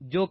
جو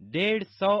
150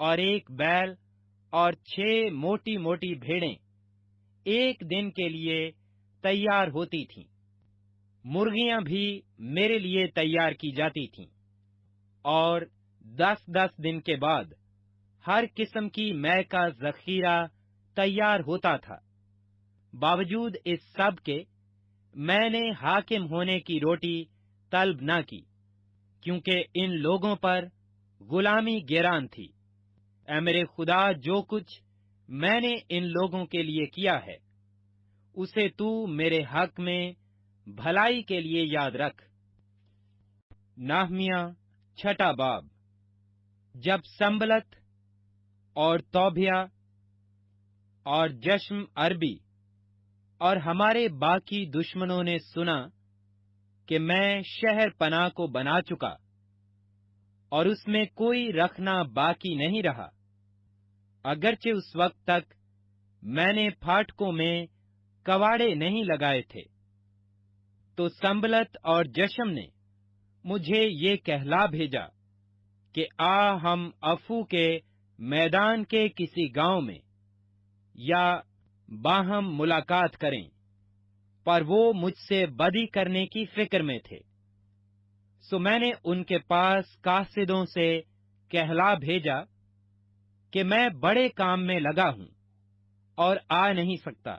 اور ایک بیل اور 6 موٹی موٹی بھیڑیں ایک دن کے لیے تیار ہوتی تھیں۔ مرغیاں بھی میرے لیے تیار کی جاتی تھیں، اور 10 دن کے بعد ہر قسم کی مے کا ذخیرہ تیار ہوتا تھا۔ باوجود اس سب کے میں نے حاکم ہونے کی روٹی طلب نہ کی، کیونکہ ان لوگوں پر غلامی گران تھی۔ اے میرے خدا، جو کچھ میں نے ان لوگوں کے لیے کیا ہے اسے تو میرے حق میں بھلائی کے لیے یاد رکھ۔ نہمیہ 6 باب۔ جب سنبلت اور توبیہ اور جشم عربی اور ہمارے باقی دشمنوں نے سنا کہ میں شہر پناہ کو بنا چکا اور اس میں کوئی رکھنا باقی نہیں رہا، اگرچہ اس وقت تک میں نے پھاٹکوں میں کواڑے نہیں لگائے تھے، تو سنبلت اور جشم نے مجھے یہ کہلا بھیجا کہ ہم افو کے میدان کے کسی گاؤں میں یا باہم ملاقات کریں، پر وہ مجھ سے بدی کرنے کی فکر میں تھے۔ سو میں نے ان کے پاس قاصدوں سے کہلا بھیجا کہ میں بڑے کام میں لگا ہوں اور آ نہیں سکتا،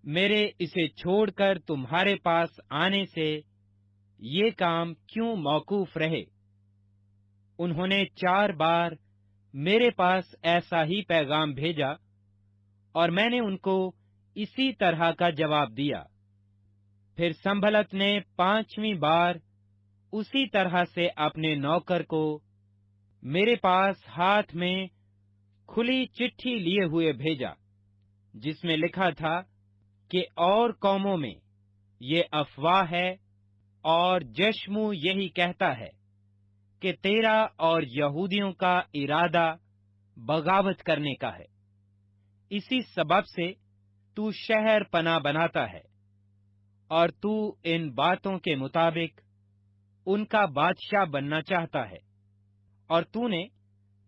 میرے اسے چھوڑ کر تمہارے پاس آنے سے یہ کام کیوں موقوف رہے؟ انہوں نے 4 بار میرے پاس ایسا ہی پیغام بھیجا، اور میں نے ان کو اسی طرح کا جواب دیا۔ پھر سنبلت نے 5ویں بار اسی طرح سے اپنے نوکر کو میرے پاس ہاتھ میں کھلی چٹھی لیے ہوئے بھیجا، جس میں لکھا تھا کہ اور قوموں میں یہ افواہ ہے، اور جشمو یہی کہتا ہے کہ تیرا اور یہودیوں کا ارادہ بغاوت کرنے کا ہے، اسی سبب سے تو شہر پناہ بناتا ہے، اور تو ان باتوں کے مطابق ان کا بادشاہ بننا چاہتا ہے۔ اور تو نے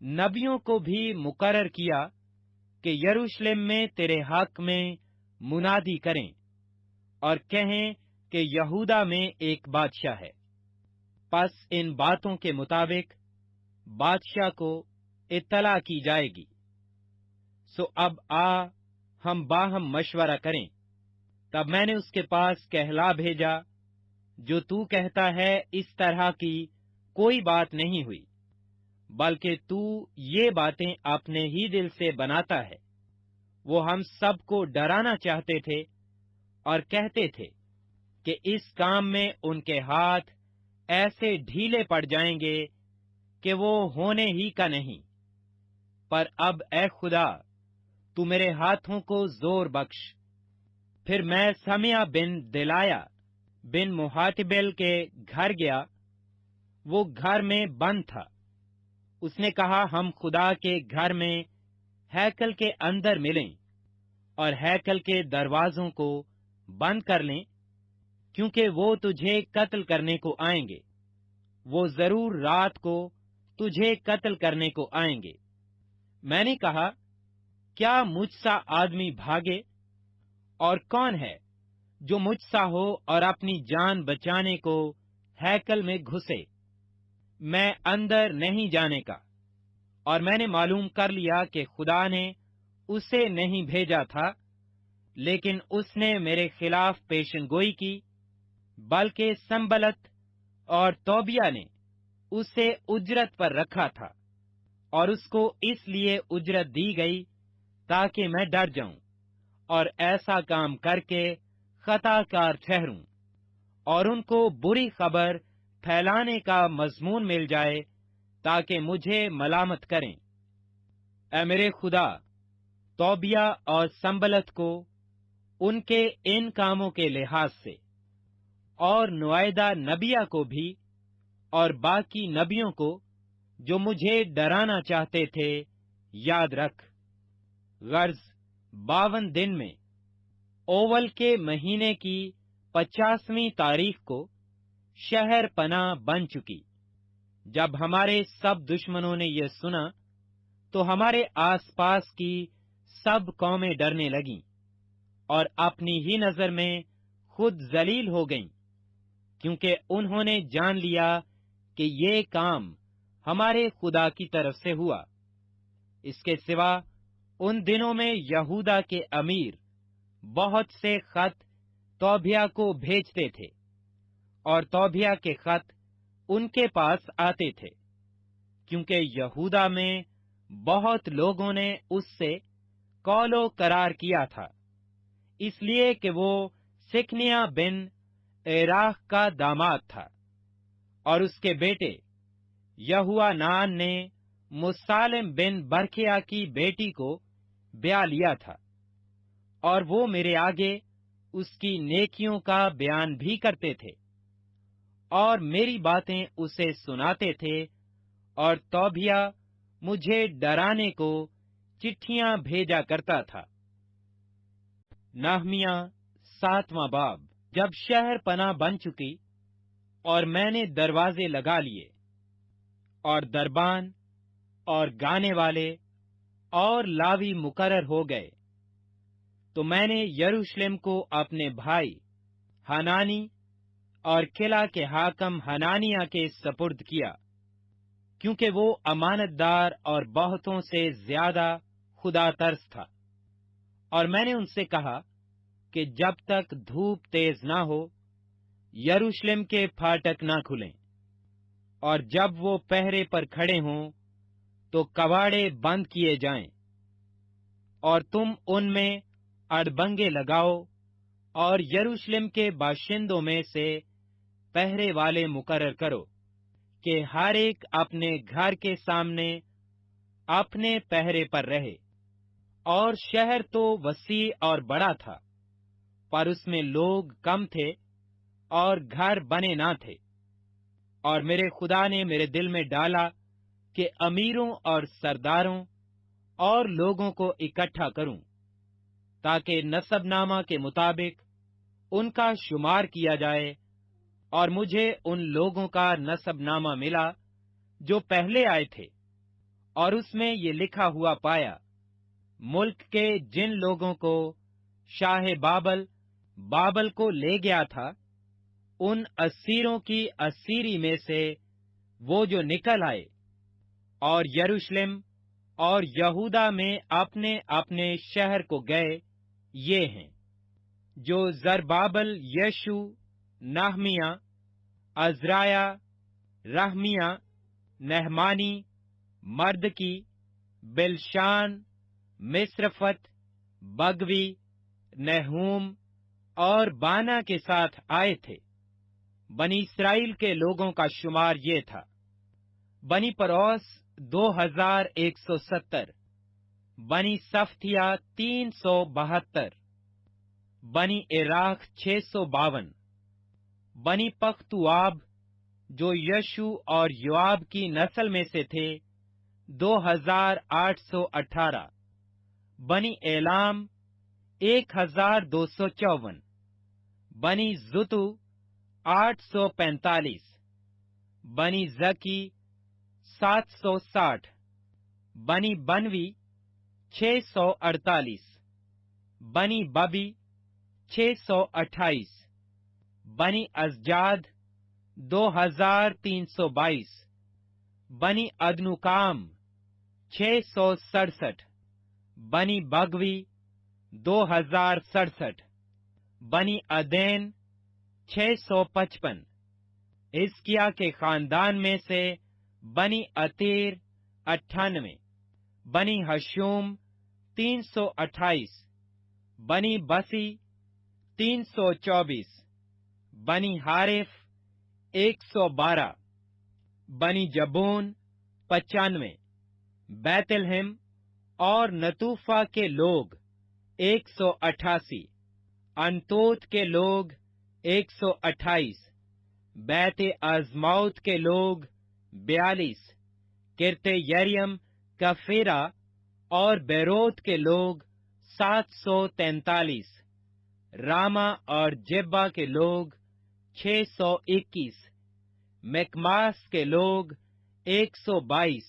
نبیوں کو بھی مقرر کیا کہ یروشلم میں تیرے حق میں منادی کریں اور کہیں کہ یہودا میں ایک بادشاہ ہے۔ پس ان باتوں کے مطابق بادشاہ کو اطلاع کی جائے گی۔ سو اب ہم باہم مشورہ کریں۔ تب میں نے اس کے پاس کہلا بھیجا، جو تو کہتا ہے اس طرح کی کوئی بات نہیں ہوئی، بلکہ تو یہ باتیں اپنے ہی دل سے بناتا ہے۔ وہ ہم سب کو ڈرانا چاہتے تھے اور کہتے تھے کہ اس کام میں ان کے ہاتھ ایسے ڈھیلے پڑ جائیں گے کہ وہ ہونے ہی کا نہیں۔ پر اب اے خدا، تو میرے ہاتھوں کو زور بخش۔ پھر میں سمیہ بن دلایا بن محاتبل کے گھر گیا، وہ گھر میں بند تھا۔ اس نے کہا، ہم خدا کے گھر میں ہیکل کے اندر ملیں اور ہیکل کے دروازوں کو بند کر لیں، کیونکہ وہ تجھے قتل کرنے کو آئیں گے، وہ ضرور رات کو تجھے قتل کرنے کو آئیں گے۔ میں نے کہا، کیا مجھ سا آدمی بھاگے؟ اور کون ہے جو مجھ سا ہو اور اپنی جان بچانے کو ہیکل میں گھسے؟ میں اندر نہیں جانے کا۔ اور میں نے معلوم کر لیا کہ خدا نے اسے نہیں بھیجا تھا، لیکن اس نے میرے خلاف پیشن گوئی کی، بلکہ سنبلت اور توبیہ نے اسے اجرت پر رکھا تھا، اور اس کو اس لیے اجرت دی گئی تاکہ میں ڈر جاؤں اور ایسا کام کر کے خطا کار ٹھہروں، اور ان کو بری خبر پھیلانے کا مضمون مل جائے تاکہ مجھے ملامت کریں۔ اے میرے خدا، توبیہ اور سنبلت کو ان کے ان کاموں کے لحاظ سے، اور نوائدہ نبیہ کو بھی اور باقی نبیوں کو جو مجھے ڈرانا چاہتے تھے یاد رکھ۔ غرض 52 دن میں اوول کے مہینے کی 50ویں تاریخ کو شہر پناہ بن چکی۔ جب ہمارے سب دشمنوں نے یہ سنا تو ہمارے آس پاس کی سب قومیں ڈرنے لگیں اور اپنی ہی نظر میں خود ذلیل ہو گئیں، کیونکہ انہوں نے جان لیا کہ یہ کام ہمارے خدا کی طرف سے ہوا۔ اس کے سوا ان دنوں میں یہودا کے امیر بہت سے خط توبیہ کو بھیجتے تھے، اور توبیہ کے خط ان کے پاس آتے تھے، کیونکہ یہودا میں بہت لوگوں نے اس سے قول و قرار کیا تھا، اس لیے کہ وہ سکنیا بن ایراخ کا داماد تھا، اور اس کے بیٹے یہوانان نے مسالم بن برکیا کی بیٹی کو بیاہ لیا تھا، اور وہ میرے آگے اس کی نیکیوں کا بیان بھی کرتے تھے، اور میری باتیں اسے سناتے تھے، اور توبیہ مجھے ڈرانے کو چٹھیاں بھیجا کرتا تھا۔ نہمیہ 7واں باب۔ جب شہر پناہ بن چکی اور میں نے دروازے لگا لیے اور دربان اور گانے والے اور لاوی مقرر ہو گئے، تو میں نے یروشلم کو اپنے بھائی حنانی اور قلعہ کے حاکم حنانیہ کے سپرد کیا، کیونکہ وہ امانت دار اور بہتوں سے زیادہ خدا ترس تھا۔ اور میں نے ان سے کہا کہ جب تک دھوپ تیز نہ ہو یروشلم کے پھاٹک نہ کھلیں، اور جب وہ پہرے پر کھڑے ہوں تو کواڑے بند کیے جائیں، اور تم ان میں اڑبنگے لگاؤ، اور یروشلم کے باشندوں میں سے پہرے والے مقرر کرو کہ ہر ایک اپنے گھر کے سامنے اپنے پہرے پر رہے۔ اور شہر تو وسیع اور بڑا تھا، پر اس میں لوگ کم تھے اور گھر بنے نہ تھے، اور میرے خدا نے میرے دل میں ڈالا کہ امیروں اور سرداروں اور لوگوں کو اکٹھا کروں، تاکہ نسب نامہ کے مطابق ان کا شمار کیا جائے۔ اور مجھے ان لوگوں کا نسب نامہ ملا جو پہلے آئے تھے، اور اس میں یہ لکھا ہوا پایا، ملک کے جن لوگوں کو شاہ بابل کو لے گیا تھا، ان اسیروں کی اسیری میں سے وہ جو نکل آئے اور یروشلم اور یہودا میں اپنے اپنے شہر کو گئے، یہ ہیں جو زربابل، یشو، نہمیہ، عزرایہ، رحمیہ، نہمانی، مردکی، بلشان، مصرفت، بگوی، نہوم اور بانا کے ساتھ آئے تھے۔ بنی اسرائیل کے لوگوں کا شمار یہ تھا: بنی پروس 2170، بنی صفتیہ 372، بنی عراق 652، بنی پختواب جو یشو اور یواب کی نسل میں سے تھے 2818، بنی ایلام 1254، بنی زتو 845، بنی زکی 760، بنی بنوی 648، بنی ببی 628، بنی ازجاد 2322، بنی ادنوکام 667، بنی بگوی 2067، بنی عدین 655۔ حزقیہ کے خاندان میں سے بنی عتیر 98، بنی حشوم 328، بنی بسی 324، بنی حارف 112، بنی جبون 95، بیت الہم اور نتوفا کے لوگ 188، انتوت کے لوگ 128، بیت ازماؤت کے لوگ 42، کرت یریم، کفیرا اور بیروت کے لوگ 743، راما اور جبا کے لوگ 621، مکماس کے لوگ 122،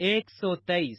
123,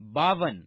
52,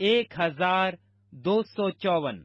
1254,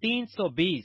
320,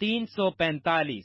345,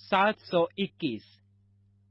721,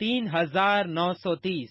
3930।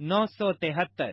973,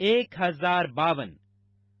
1052,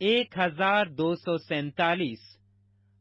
1247,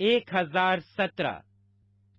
1017।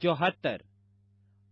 74,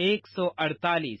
148,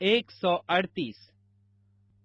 138,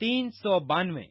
392।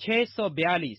642,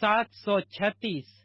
736,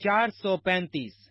435,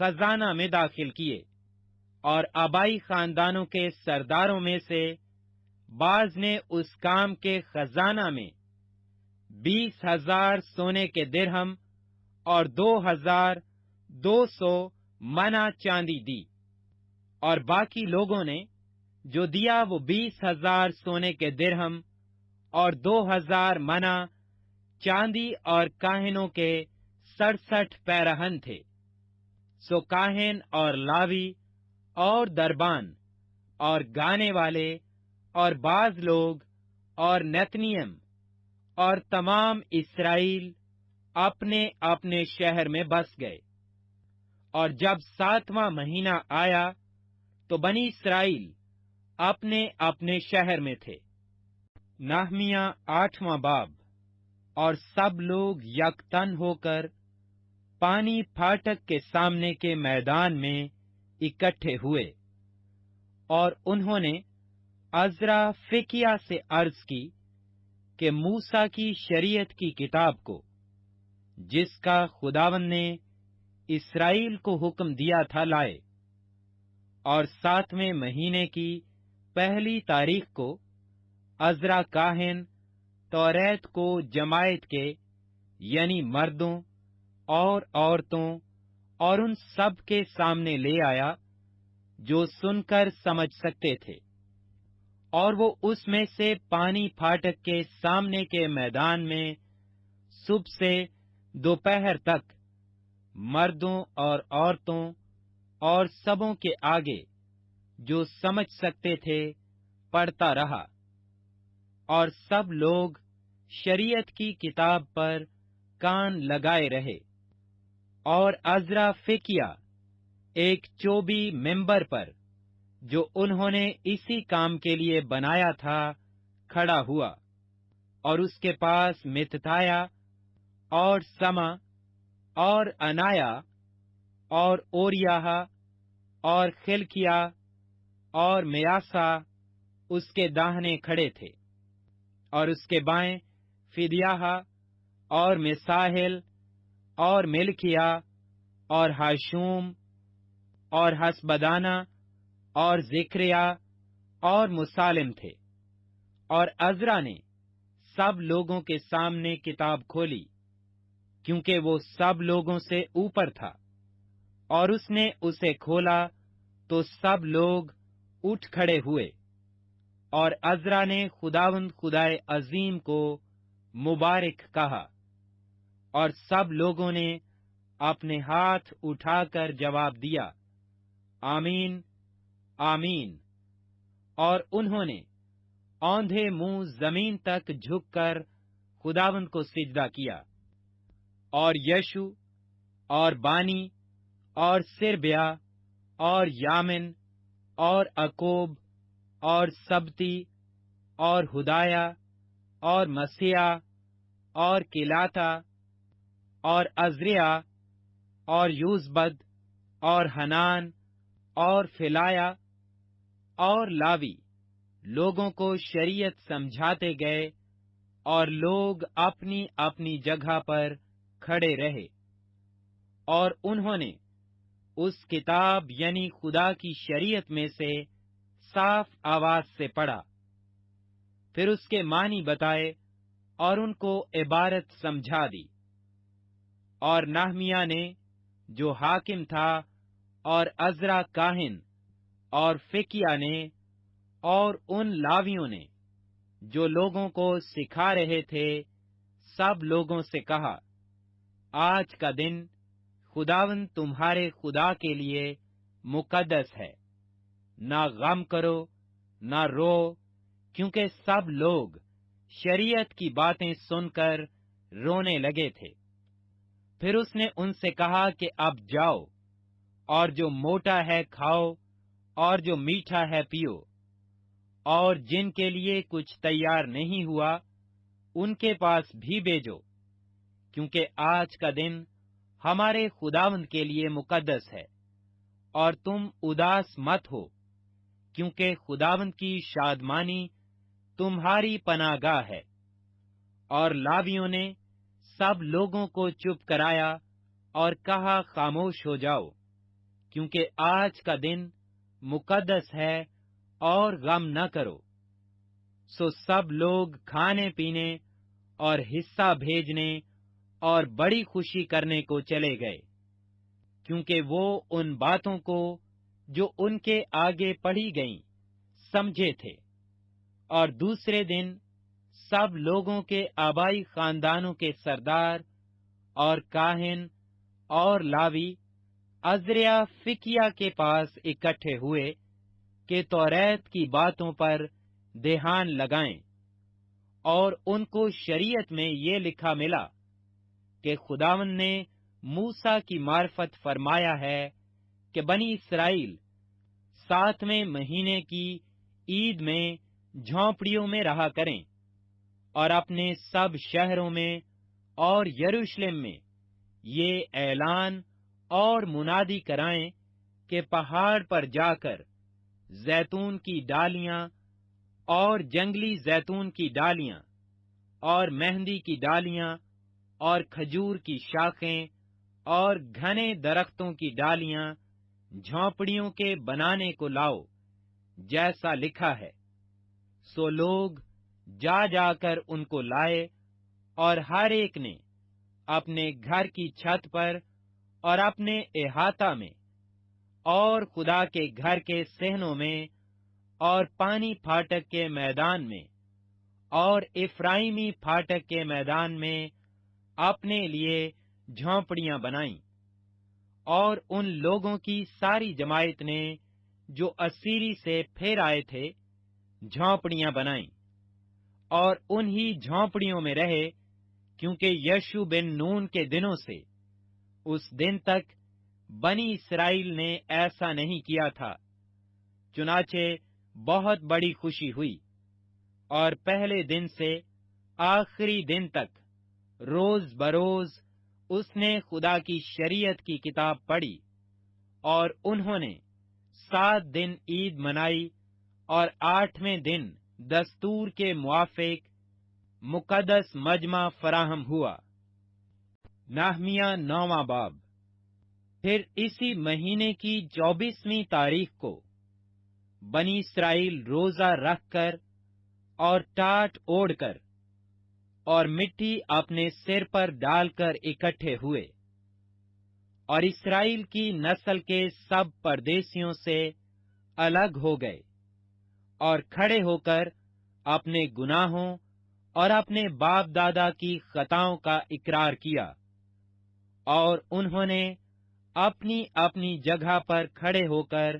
خزانہ میں داخل کیے، اور آبائی خاندانوں کے سرداروں میں سے بعض نے اس کام کے خزانہ میں 20,000 سونے کے درہم اور 2,200 منہ چاندی دی، اور باقی لوگوں نے جو دیا وہ 20,000 سونے کے درہم اور 2,000 منہ چاندی اور کاہنوں کے 67 پیرہن تھے۔ سو کاہن اور لاوی اور دربان اور گانے والے اور بعض لوگ اور نیتنیم اور تمام اسرائیل اپنے اپنے شہر میں بس گئے۔ اور جب 7واں مہینہ آیا تو بنی اسرائیل اپنے اپنے شہر میں تھے۔ نہمیہ 8واں باب۔ اور سب لوگ یکتن ہو کر پانی پھاٹک کے سامنے کے میدان میں اکٹھے ہوئے، اور انہوں نے عزرا فکیہ سے عرض کی کہ موسیٰ کی شریعت کی کتاب کو، جس کا خداوند نے اسرائیل کو حکم دیا تھا، لائے۔ اور 7ویں مہینے کی پہلی تاریخ کو عزرا کاہن توریت کو جماعت کے یعنی مردوں اور عورتوں اور ان سب کے سامنے لے آیا جو سن کر سمجھ سکتے تھے، اور وہ اس میں سے پانی پھاٹک کے سامنے کے میدان میں صبح سے دوپہر تک مردوں اور عورتوں اور سبوں کے آگے جو سمجھ سکتے تھے پڑھتا رہا، اور سب لوگ شریعت کی کتاب پر کان لگائے رہے۔ اور عزرا فکیہ ایک چوبی ممبر پر جو انہوں نے اسی کام کے لیے بنایا تھا کھڑا ہوا، اور اس کے پاس متتایا اور سما اور انایا اور اوریاہ اور خلکیہ اور میاسا اس کے داہنے کھڑے تھے، اور اس کے بائیں فدیاہ اور مساحل اور ملکیہ اور حاشوم اور حسبدانہ اور ذکریہ اور مسالم تھے۔ اور عزرا نے سب لوگوں کے سامنے کتاب کھولی، کیونکہ وہ سب لوگوں سے اوپر تھا، اور اس نے اسے کھولا تو سب لوگ اٹھ کھڑے ہوئے، اور عزرا نے خداوند خدائے عظیم کو مبارک کہا، اور سب لوگوں نے اپنے ہاتھ اٹھا کر جواب دیا، آمین آمین۔ اور انہوں نے اوندھے منہ زمین تک جھک کر خداوند کو سجدہ کیا۔ اور یشو اور بانی اور سربیا اور یامن اور اکوب اور سبتی اور ہدایا اور مسیح اور کلاتا اور عزریا اور یوزبد اور حنان اور فلایا اور لاوی لوگوں کو شریعت سمجھاتے گئے، اور لوگ اپنی اپنی جگہ پر کھڑے رہے، اور انہوں نے اس کتاب یعنی خدا کی شریعت میں سے صاف آواز سے پڑھا، پھر اس کے معنی بتائے اور ان کو عبارت سمجھا دی۔ اور نہمیہ نے جو حاکم تھا اور عزرا کاہن اور فکیہ نے اور ان لاویوں نے جو لوگوں کو سکھا رہے تھے، سب لوگوں سے کہا، آج کا دن خداوند تمہارے خدا کے لیے مقدس ہے، نہ غم کرو نہ رو، کیونکہ سب لوگ شریعت کی باتیں سن کر رونے لگے تھے۔ پھر اس نے ان سے کہا کہ اب جاؤ، اور جو موٹا ہے کھاؤ، اور جو میٹھا ہے پیو، اور جن کے لیے کچھ تیار نہیں ہوا ان کے پاس بھی بھیجو، کیونکہ آج کا دن ہمارے خداوند کے لیے مقدس ہے۔ اور تم اداس مت ہو، کیونکہ خداوند کی شادمانی تمہاری پناہ گاہ ہے۔ اور لاویوں نے سب لوگوں کو چپ کرایا اور کہا، خاموش ہو جاؤ، کیونکہ آج کا دن مقدس ہے اور غم نہ کرو۔ سو سب لوگ کھانے پینے اور حصہ بھیجنے اور بڑی خوشی کرنے کو چلے گئے، کیونکہ وہ ان باتوں کو جو ان کے آگے پڑھی گئیں سمجھے تھے۔ اور دوسرے دن سب لوگوں کے آبائی خاندانوں کے سردار اور کاہن اور لاوی عزریہ فکیہ کے پاس اکٹھے ہوئے کہ توریت کی باتوں پر دھیان لگائیں، اور ان کو شریعت میں یہ لکھا ملا کہ خداوند نے موسیٰ کی معرفت فرمایا ہے کہ بنی اسرائیل 7ویں مہینے کی عید میں جھونپڑیوں میں رہا کریں، اور اپنے سب شہروں میں اور یروشلم میں یہ اعلان اور منادی کرائیں کہ پہاڑ پر جا کر زیتون کی ڈالیاں اور جنگلی زیتون کی ڈالیاں اور مہندی کی ڈالیاں اور کھجور کی شاخیں اور گھنے درختوں کی ڈالیاں جھونپڑیوں کے بنانے کو لاؤ، جیسا لکھا ہے۔ سو لوگ جا جا کر ان کو لائے، اور ہر ایک نے اپنے گھر کی چھت پر اور اپنے احاطہ میں اور خدا کے گھر کے صحنوں میں اور پانی پھاٹک کے میدان میں اور افرائیمی پھاٹک کے میدان میں اپنے لیے جھونپڑیاں بنائیں۔ اور ان لوگوں کی ساری جماعت نے جو اسیری سے پھر آئے تھے جھونپڑیاں بنائیں، اور انہی جھونپڑیوں میں رہے، کیونکہ یشو بن نون کے دنوں سے اس دن تک بنی اسرائیل نے ایسا نہیں کیا تھا۔ چنانچہ بہت بڑی خوشی ہوئی، اور پہلے دن سے آخری دن تک روز بروز اس نے خدا کی شریعت کی کتاب پڑھی، اور انہوں نے 7 دن عید منائی، اور 8ویں دن دستور کے موافق مقدس مجمع فراہم ہوا۔ نحمیہ 9واں باب۔ پھر اسی مہینے کی 24ویں تاریخ کو بنی اسرائیل روزہ رکھ کر اور ٹاٹ اوڑھ کر اور مٹی اپنے سر پر ڈال کر اکٹھے ہوئے، اور اسرائیل کی نسل کے سب پردیسیوں سے الگ ہو گئے، اور کھڑے ہو کر اپنے گناہوں اور اپنے باپ دادا کی خطاؤں کا اقرار کیا، اور انہوں نے اپنی اپنی جگہ پر کھڑے ہو کر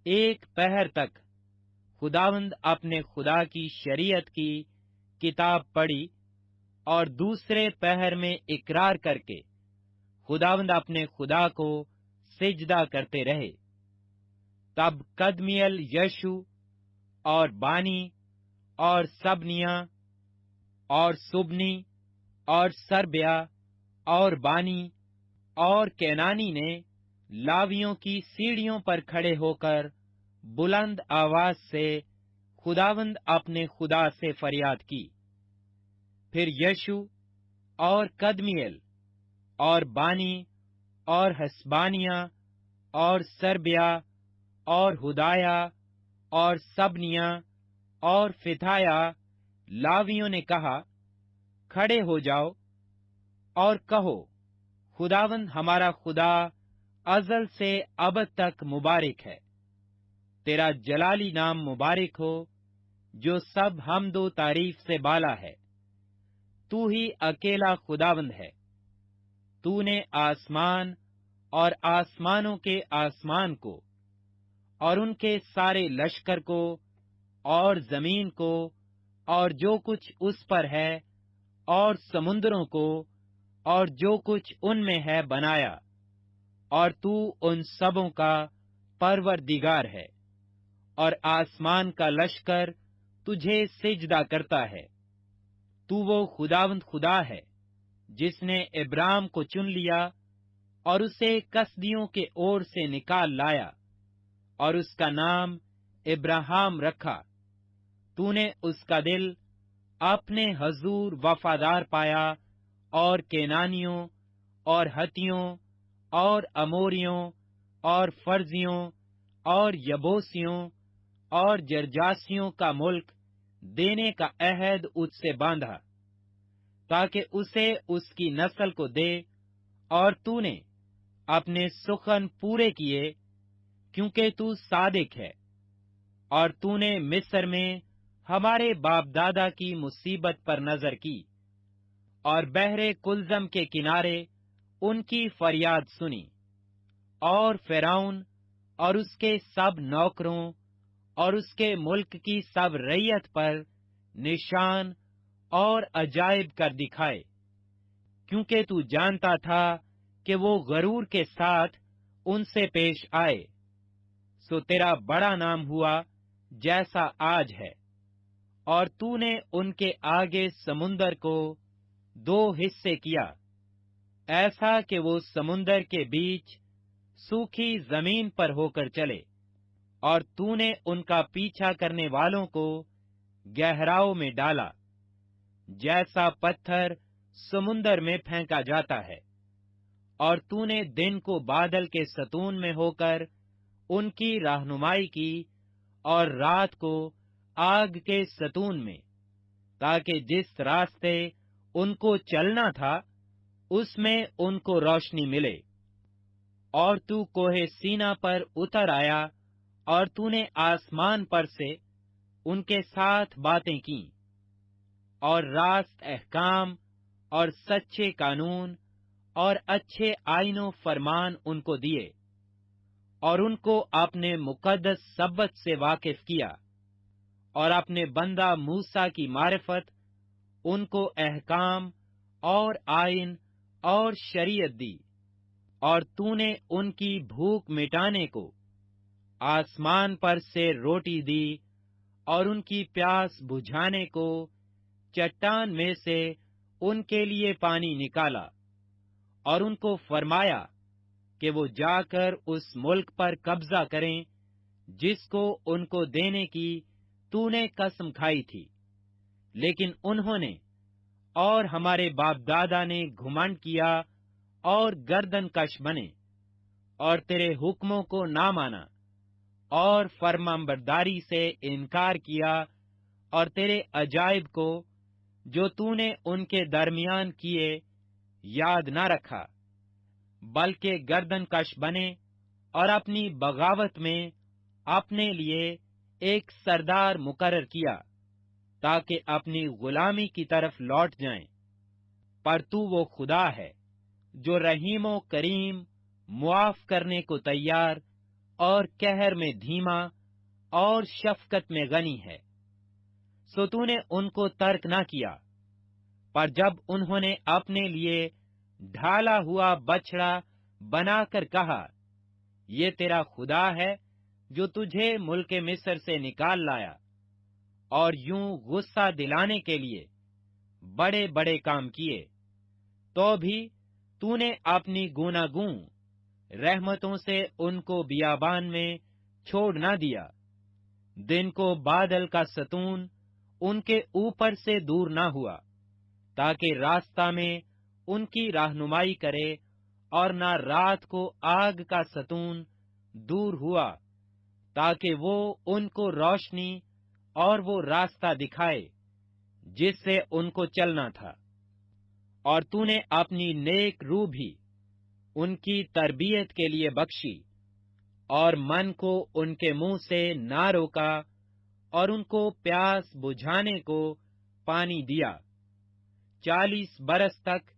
ایک پہر تک خداوند اپنے خدا کی شریعت کی کتاب پڑھی، اور دوسرے پہر میں اقرار کر کے خداوند اپنے خدا کو سجدہ کرتے رہے۔ تب قدمیل یشو اور بانی اور سبنیاں اور سبنی اور سربیا اور بانی اور کینانی نے لاویوں کی سیڑھیوں پر کھڑے ہو کر بلند آواز سے خداوند اپنے خدا سے فریاد کی۔ پھر یشو اور قدمیل اور بانی اور حسبانیہ اور سربیا اور ہدایا اور سبنیاں اور فتایا لاویوں نے کہا، کھڑے ہو جاؤ اور کہو، خداوند ہمارا خدا ازل سے ابد تک مبارک ہے، تیرا جلالی نام مبارک ہو جو سب حمد و تعریف سے بالا ہے۔ تو ہی اکیلا خداوند ہے۔ تو نے آسمان اور آسمانوں کے آسمان کو اور ان کے سارے لشکر کو اور زمین کو اور جو کچھ اس پر ہے اور سمندروں کو اور جو کچھ ان میں ہے بنایا، اور تو ان سبوں کا پروردگار ہے، اور آسمان کا لشکر تجھے سجدہ کرتا ہے۔ تو وہ خداوند خدا ہے جس نے ابرام کو چن لیا اور اسے کسدیوں کے اور سے نکال لایا، اور اس کا نام ابراہام رکھا۔ تو نے اس کا دل اپنے حضور وفادار پایا، اور کینانیوں اور ہتیوں اور اموریوں اور فرزیوں اور یبوسیوں اور جرجاسیوں کا ملک دینے کا عہد اس سے باندھا، تاکہ اسے اس کی نسل کو دے، اور تو نے اپنے سخن پورے کیے، کیونکہ تو صادق ہے، اور تو نے مصر میں ہمارے باپ دادا کی مصیبت پر نظر کی، اور بحر کلزم کے کنارے ان کی فریاد سنی، اور فرعون اور اس کے سب نوکروں اور اس کے ملک کی سب رعیت پر نشان اور عجائب کر دکھائے، کیونکہ تو جانتا تھا کہ وہ غرور کے ساتھ ان سے پیش آئے، سو تیرا بڑا نام ہوا جیسا آج ہے۔ اور تو نے ان کے آگے سمندر کو 2 حصے کیا، ایسا کہ وہ سمندر کے بیچ سوکھی زمین پر ہو کر چلے، اور تو نے ان کا پیچھا کرنے والوں کو گہراؤں میں ڈالا، جیسا پتھر سمندر میں پھینکا جاتا ہے، اور تو نے دن کو بادل کے ستون میں ہو کر ان کی رہنمائی کی، اور رات کو آگ کے ستون میں، تاکہ جس راستے ان کو چلنا تھا اس میں ان کو روشنی ملے۔ اور تو کوہ سینا پر اتر آیا، اور تو نے آسمان پر سے ان کے ساتھ باتیں کیں، اور راست احکام اور سچے قانون اور اچھے آئین و فرمان ان کو دیے، اور ان کو اپنے مقدس سبت سے واقف کیا، اور اپنے بندہ موسیٰ کی معرفت ان کو احکام اور آئین اور شریعت دی، اور تو نے ان کی بھوک مٹانے کو آسمان پر سے روٹی دی، اور ان کی پیاس بجھانے کو چٹان میں سے ان کے لیے پانی نکالا، اور ان کو فرمایا کہ وہ جا کر اس ملک پر قبضہ کریں جس کو ان کو دینے کی تو نے قسم کھائی تھی، لیکن انہوں نے اور ہمارے باپ دادا نے گھمنڈ کیا اور گردن کش بنے، اور تیرے حکموں کو نہ مانا، اور فرمانبرداری سے انکار کیا، اور تیرے عجائب کو جو تو نے ان کے درمیان کیے یاد نہ رکھا، بلکہ گردن کش بنے، اور اپنی بغاوت میں اپنے لیے ایک سردار مقرر کیا، تاکہ اپنی غلامی کی طرف لوٹ جائیں۔ پر تو وہ خدا ہے جو رحیم و کریم، معاف کرنے کو تیار، اور قہر میں دھیما، اور شفقت میں غنی ہے۔ سو تو نے ان کو ترک نہ کیا، پر جب انہوں نے اپنے لیے ڈھالا ہوا بچڑا بنا کر کہا، یہ تیرا خدا ہے جو تجھے ملک مصر سے نکال لایا، اور یوں غصہ دلانے کے لیے بڑے بڑے کام کیے، تو بھی تو نے اپنی گوناگوں رحمتوں سے ان کو بیابان میں چھوڑ نہ دیا، دن کو بادل کا ستون ان کے اوپر سے دور نہ ہوا، تاکہ راستہ میں ان کی رہنمائی کرے، اور نہ رات کو آگ کا ستون دور ہوا، تاکہ وہ ان کو روشنی اور وہ راستہ دکھائے جس سے ان کو چلنا تھا۔ اور تو نے اپنی نیک روح بھی ان کی تربیت کے لیے بخشی، اور من کو ان کے منہ سے نہ روکا، اور ان کو پیاس بجھانے کو پانی دیا۔ 40 برس تک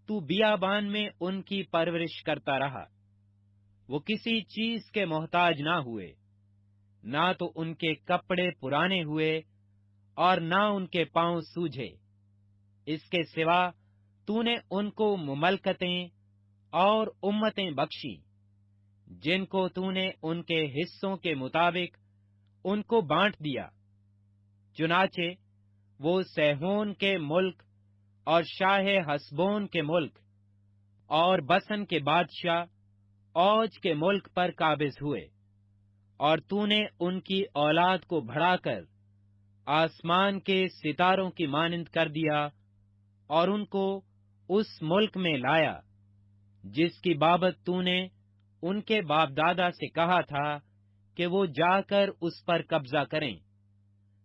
تو بیابان میں ان کی پرورش کرتا رہا، وہ کسی چیز کے محتاج نہ ہوئے، نہ تو ان کے کپڑے پرانے ہوئے، اور نہ ان کے پاؤں سوجھے۔ اس کے سوا تو نے ان کو مملکتیں اور امتیں بخشی، جن کو تو نے ان کے حصوں کے مطابق ان کو بانٹ دیا۔ چنانچہ وہ سیہون کے ملک اور شاہ حسبون کے ملک اور بسن کے بادشاہ اوج کے ملک پر قابض ہوئے، اور تو نے ان کی اولاد کو بڑھا کر آسمان کے ستاروں کی مانند کر دیا، اور ان کو اس ملک میں لایا جس کی بابت تو نے ان کے باپ دادا سے کہا تھا کہ وہ جا کر اس پر قبضہ کریں،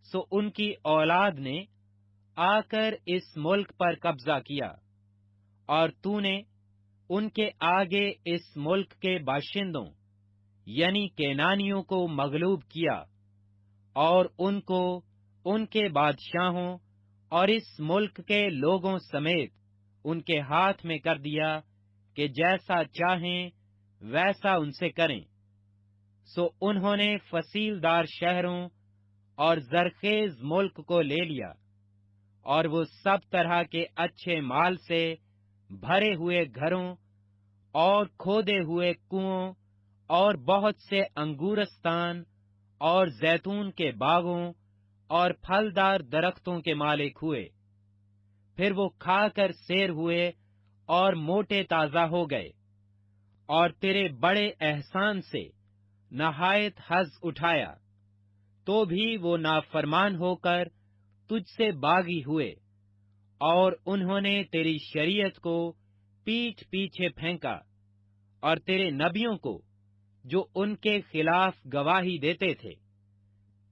سو ان کی اولاد نے آ کر اس ملک پر قبضہ کیا، اور تو نے ان کے آگے اس ملک کے باشندوں یعنی کینانیوں کو مغلوب کیا، اور ان کو ان کے بادشاہوں اور اس ملک کے لوگوں سمیت ان کے ہاتھ میں کر دیا کہ جیسا چاہیں ویسا ان سے کریں۔ سو انہوں نے فصیلدار شہروں اور زرخیز ملک کو لے لیا، اور وہ سب طرح کے اچھے مال سے بھرے ہوئے گھروں اور کھودے ہوئے کنووں اور بہت سے انگورستان اور زیتون کے باغوں اور پھلدار درختوں کے مالک ہوئے۔ پھر وہ کھا کر سیر ہوئے اور موٹے تازہ ہو گئے، اور تیرے بڑے احسان سے نہایت حظ اٹھایا، تو بھی وہ نافرمان ہو کر تجھ سے باغی ہوئے، اور انہوں نے تیری شریعت کو پیٹھ پیچھے پھینکا، اور تیرے نبیوں کو جو ان کے خلاف گواہی دیتے تھے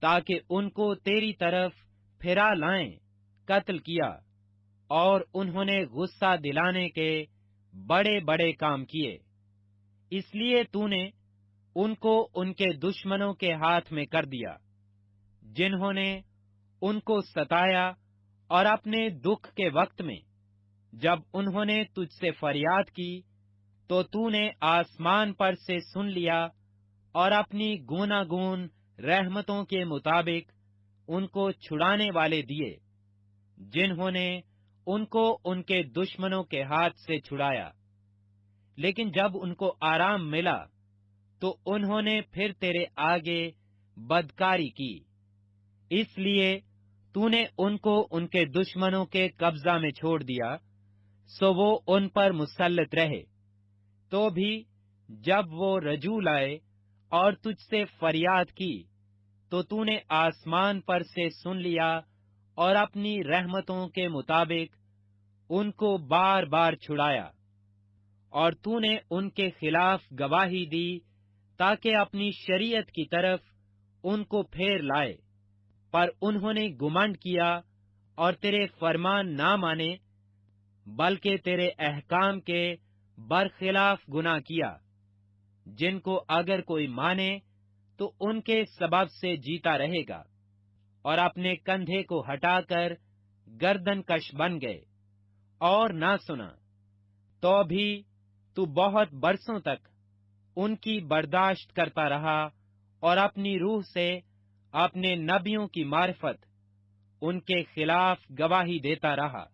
تاکہ ان کو تیری طرف پھرا لائیں، قتل کیا، اور انہوں نے غصہ دلانے کے بڑے بڑے کام کیے۔ اس لیے تو نے ان کو ان کے دشمنوں کے ہاتھ میں کر دیا، جنہوں نے ان کو ستایا، اور اپنے دکھ کے وقت میں جب انہوں نے تجھ سے فریاد کی تو نے آسمان پر سے سن لیا، اور اپنی گوناگون رحمتوں کے مطابق ان کو چھڑانے والے دیے، جنہوں نے ان کو ان کے دشمنوں کے ہاتھ سے چھڑایا۔ لیکن جب ان کو آرام ملا تو انہوں نے پھر تیرے آگے بدکاری کی، اس لیے تو نے ان کو ان کے دشمنوں کے قبضہ میں چھوڑ دیا، سو وہ ان پر مسلط رہے۔ تو بھی جب وہ رجوع لائے اور تجھ سے فریاد کی تو نے آسمان پر سے سن لیا، اور اپنی رحمتوں کے مطابق ان کو بار بار چھڑایا، اور تو نے ان کے خلاف گواہی دی تاکہ اپنی شریعت کی طرف ان کو پھیر لائے، پر انہوں نے گمنڈ کیا اور تیرے فرمان نہ مانے، بلکہ تیرے احکام کے برخلاف گناہ کیا، جن کو اگر کوئی مانے تو ان کے سبب سے جیتا رہے گا، اور اپنے کندھے کو ہٹا کر گردن کش بن گئے اور نہ سنا۔ تو بھی تو بہت برسوں تک ان کی برداشت کرتا رہا، اور اپنی روح سے اپنے نبیوں کی معرفت ان کے خلاف گواہی دیتا رہا،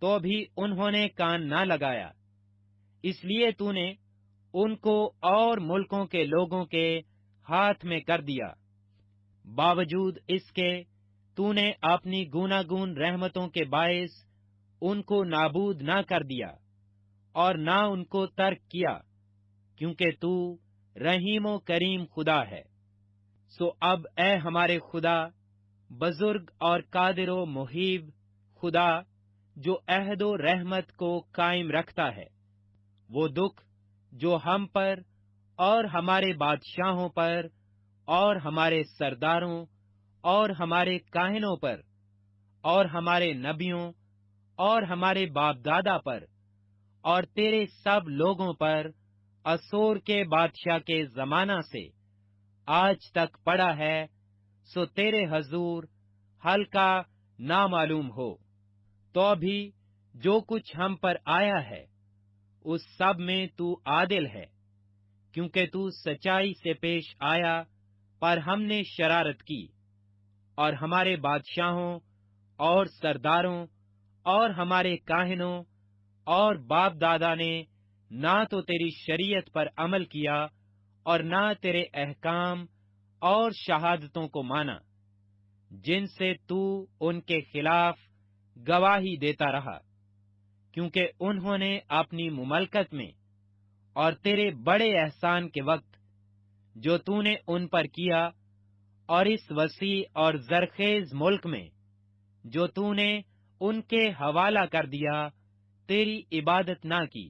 تو بھی انہوں نے کان نہ لگایا۔ اس لیے تو نے ان کو اور ملکوں کے لوگوں کے ہاتھ میں کر دیا۔ باوجود اس کے تو نے اپنی گوناگون رحمتوں کے باعث ان کو نابود نہ کر دیا، اور نہ ان کو ترک کیا، کیونکہ تو رحیم و کریم خدا ہے۔ سو اب اے ہمارے خدا، بزرگ اور قادر و محیب خدا، جو عہد و رحمت کو قائم رکھتا ہے، وہ دکھ جو ہم پر اور ہمارے بادشاہوں پر اور ہمارے سرداروں اور ہمارے کاہنوں پر اور ہمارے نبیوں اور ہمارے باپ دادا پر اور تیرے سب لوگوں پر اسور کے بادشاہ کے زمانہ سے آج تک پڑا ہے، سو تیرے حضور ہلکا نامعلوم ہو۔ تو بھی جو کچھ ہم پر آیا ہے اس سب میں تو عادل ہے، کیونکہ تو سچائی سے پیش آیا، پر ہم نے شرارت کی، اور ہمارے بادشاہوں اور سرداروں اور ہمارے کاہنوں اور باپ دادا نے نہ تو تیری شریعت پر عمل کیا اور نہ تیرے احکام اور شہادتوں کو مانا، جن سے تو ان کے خلاف گواہی دیتا رہا، کیونکہ انہوں نے اپنی مملکت میں اور تیرے بڑے احسان کے وقت جو تو نے ان پر کیا، اور اس وسیع اور زرخیز ملک میں جو تو نے ان کے حوالہ کر دیا، تیری عبادت نہ کی،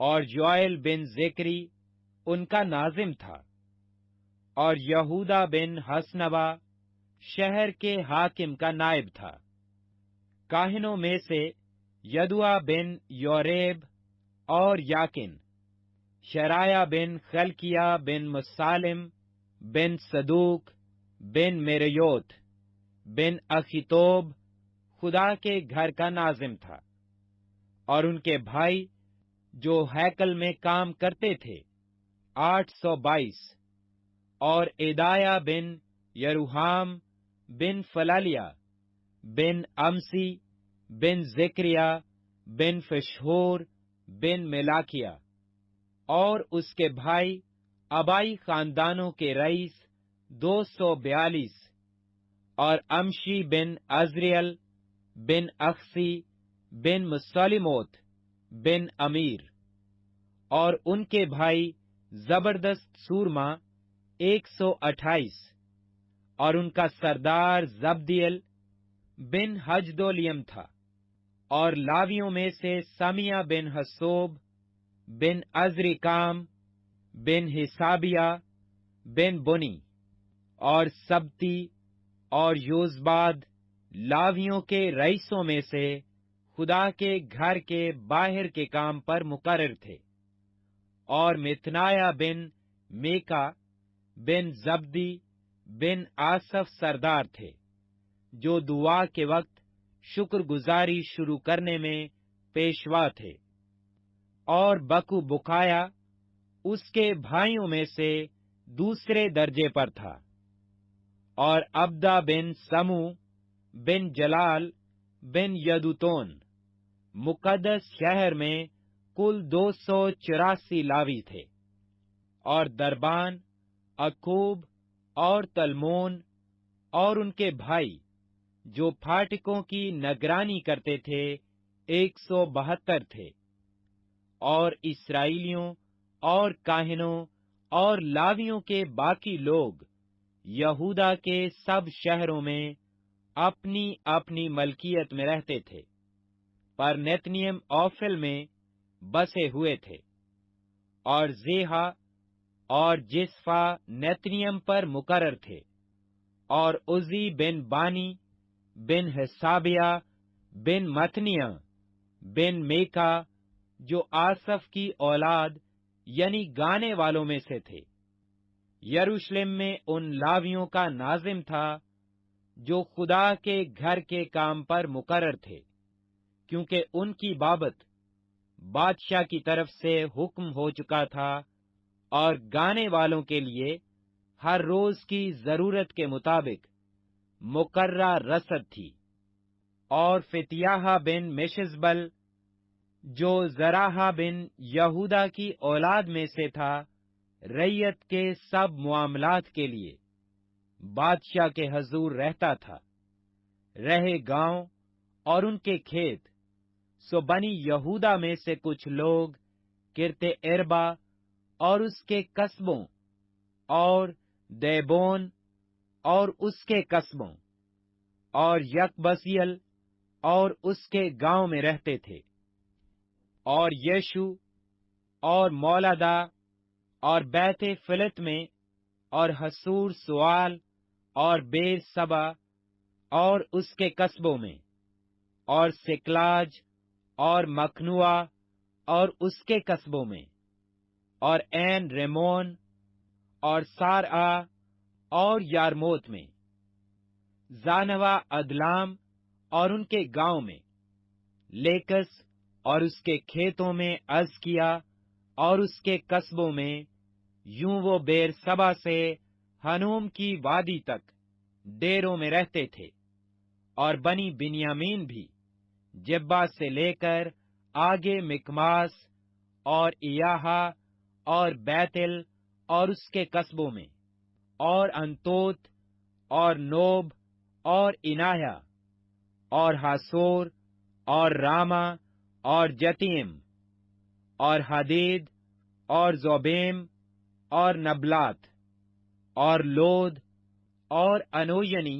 اور یوئیل بن ذکری ان کا ناظم تھا، اور یہودا بن حسنبا شہر کے حاکم کا نائب تھا۔ کاہنوں میں سے یدوا بن یوریب اور یاکن، شرائع بن خلقیہ بن مسالم بن صدوق بن میریوت بن اخیتوب خدا کے گھر کا ناظم تھا، اور ان کے بھائی جو ہیکل میں کام کرتے تھے 822، اور ایدایا بن یروحام بن فلالیہ بن امسی بن ذکریہ بن فشہور بن ملاکیہ، اور اس کے بھائی ابائی خاندانوں کے رئیس 242، اور امشی بن عزریل بن اخسی بن مسلموت بن امیر، اور ان کے بھائی زبردست سورما 128، اور ان کا سردار زبدیل بن حجدولیم تھا۔ اور لاویوں میں سے سمیہ بن حسوب بن عزرکام بن حسابیہ بن بنی، اور سبتی اور یوزباد لاویوں کے رئیسوں میں سے خدا کے گھر کے باہر کے کام پر مقرر تھے۔ اور متنایا بن میکا بن زبدی بن آصف سردار تھے، جو دعا کے وقت شکر گزاری شروع کرنے میں پیشوا تھے۔ اور بکو بکایا اس کے بھائیوں میں سے دوسرے درجے پر تھا۔ اور ابدا بن سمو بن جلال بن یدوتون، مقدس شہر میں کل 284 لاوی تھے۔ اور دربان، اکوب اور تلمون اور ان کے بھائی جو پھاٹکوں کی نگرانی کرتے تھے 172 تھے۔ اور اسرائیلیوں اور کاہنوں اور لاویوں کے باقی لوگ یہودا کے سب شہروں میں اپنی اپنی ملکیت میں رہتے تھے، پر نیتنیم اوفل میں بسے ہوئے تھے۔ اور زیہا اور جسفا نیتنیم پر مقرر تھے، اور عزی بن بانی بن حسابیہ بن متنیہ بن میکا جو آصف کی اولاد یعنی گانے والوں میں سے تھے، یروشلم میں ان لاویوں کا ناظم تھا جو خدا کے گھر کے کام پر مقرر تھے، کیونکہ ان کی بابت بادشاہ کی طرف سے حکم ہو چکا تھا، اور گانے والوں کے لیے ہر روز کی ضرورت کے مطابق مقررہ رسد تھی۔ اور فتیاہ بن مشزبل جو زراحہ بن یہودا کی اولاد میں سے تھا، رعیت کے سب معاملات کے لیے بادشاہ کے حضور رہتا تھا، رہے گاؤں اور ان کے کھیت۔ سو بنی یہودا میں سے کچھ لوگ کرتے اربا اور اس کے قصبوں، اور دیبون اور اس کے قصبوں، اور یکبسیل اور اس کے گاؤں میں رہتے تھے۔ اور یشو اور مولدا اور بیت فلت میں، اور حسور سوال اور بیر سبا اور اس کے قصبوں میں، اور سکلاج اور مکنوا اور اس کے قصبوں میں، اور این ریمون اور سارآ اور یارموت میں، زانوا ادلام اور ان کے گاؤں میں، لیکس اور اس کے کھیتوں میں ازکیا اور اس کے قصبوں میں، یوں وہ بیر سبا سے ہنوم کی وادی تک ڈیروں میں رہتے تھے۔ اور بنی بنیامین بھی جبا سے لے کر آگے مکماس اور ایاہا اور بیتل اور اس کے قصبوں میں، اور انتوت اور نوب اور انایا اور حاسور اور راما اور جتیم اور حدید اور زوبیم اور نبلات اور لود اور انوینی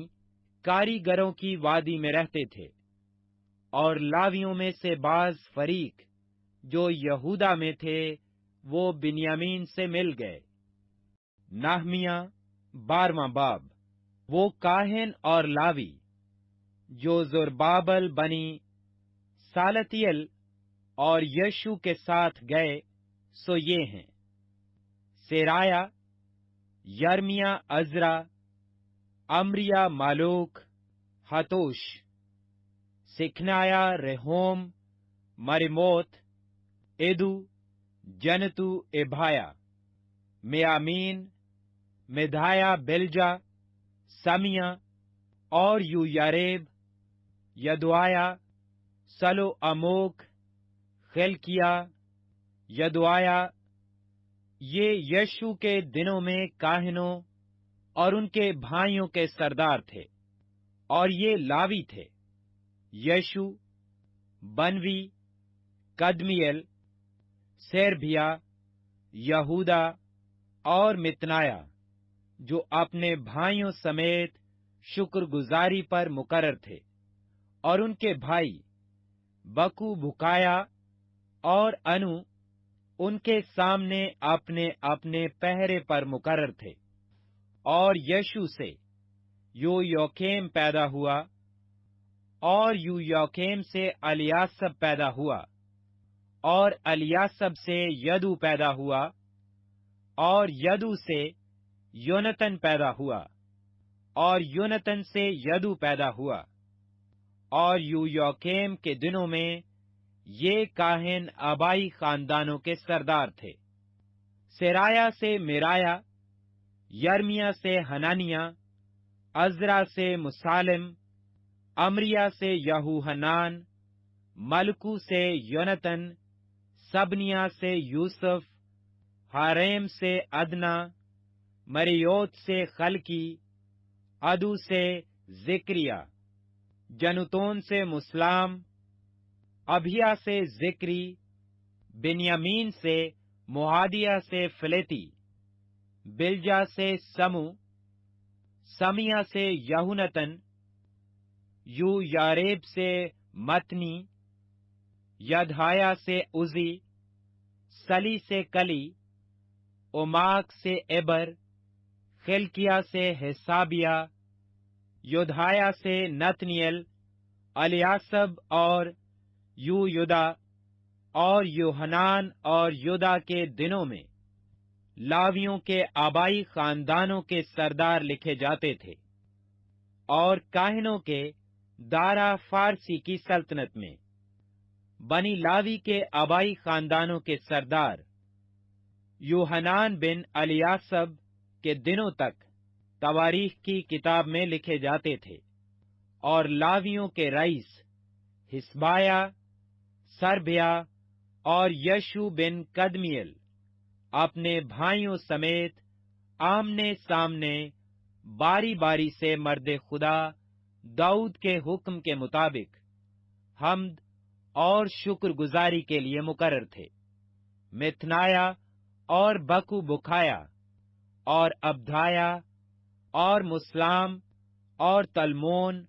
کاریگروں کی وادی میں رہتے تھے۔ اور لاویوں میں سے بعض فریق جو یہودا میں تھے وہ بنیامین سے مل گئے۔ نہمیہ 12واں باب۔ وہ کاہن اور لاوی جو زربابل بنی سالتیل اور یشو کے ساتھ گئے سو یہ ہیں: سیرایا، یرمیا، عزرا، امریا، مالوک، حتوش، سکھنایا، رہوم، مرموت، ادو، جنتو، ابھایا، میامین، مدھایا، بلجا، سمیا اور یویاریب، یدوایا، سلو اموک، خلکیا، یدوایا۔ یہ یشو کے دنوں میں کاہنوں اور ان کے بھائیوں کے سردار تھے، اور یہ لاوی تھے: یشو، بنوی، قدمیل، سیربھیا، یہودا اور متنایا، جو اپنے بھائیوں سمیت شکر گزاری پر مقرر تھے، اور ان کے بھائی بکو، بکایا اور انو ان کے سامنے اپنے اپنے پہرے پر مقرر تھے۔ اور یشو سے یویاکیم پیدا ہوا، اور یویاکیم سے الیاسب پیدا ہوا، اور الیاسب سے یدو پیدا ہوا، اور یدو سے یونتن پیدا ہوا، اور یونتن سے یدو پیدا ہوا۔ اور یویاکیم کے دنوں میں یہ کاہن آبائی خاندانوں کے سردار تھے: سرایا سے میرایا، یرمیا سے حنانیہ، عزرا سے مسالم، امریا سے یہوحنان، ملکو سے یونتن، سبنیا سے یوسف، حاریم سے ادنا، مریوت سے خلکی، ادو سے ذکریہ، جنتون سے مسلام، ابھیا سے ذکری، بنیامین سے معادیہ سے فلیتی، بلجا سے سمو، سمیا سے یہونتن، یویاریب سے متنی، یدھایا سے عزی، سلی سے کلی، اوماک سے عبر، خلکیا سے حسابیہ، یدھایا سے نتنیل، الیاسب اور یویدا۔ اور یوحنان اور یودا کے دنوں میں لاویوں کے آبائی خاندانوں کے سردار لکھے جاتے تھے۔ اور کاہنوں کے دارا فارسی کی سلطنت میں بنی لاوی کے آبائی خاندانوں کے سردار یوحنان بن الیاسب کے دنوں تک تواریخ کی کتاب میں لکھے جاتے تھے۔ اور لاویوں کے رئیس حسبایا، سربیا اور یشو بن قدمیل اپنے بھائیوں سمیت آمنے سامنے باری باری سے مرد خدا داؤد کے حکم کے مطابق حمد اور شکر گزاری کے لیے مقرر تھے۔ متنایا اور بکو، بکایا اور ابدھایا اور مسلام اور تلمون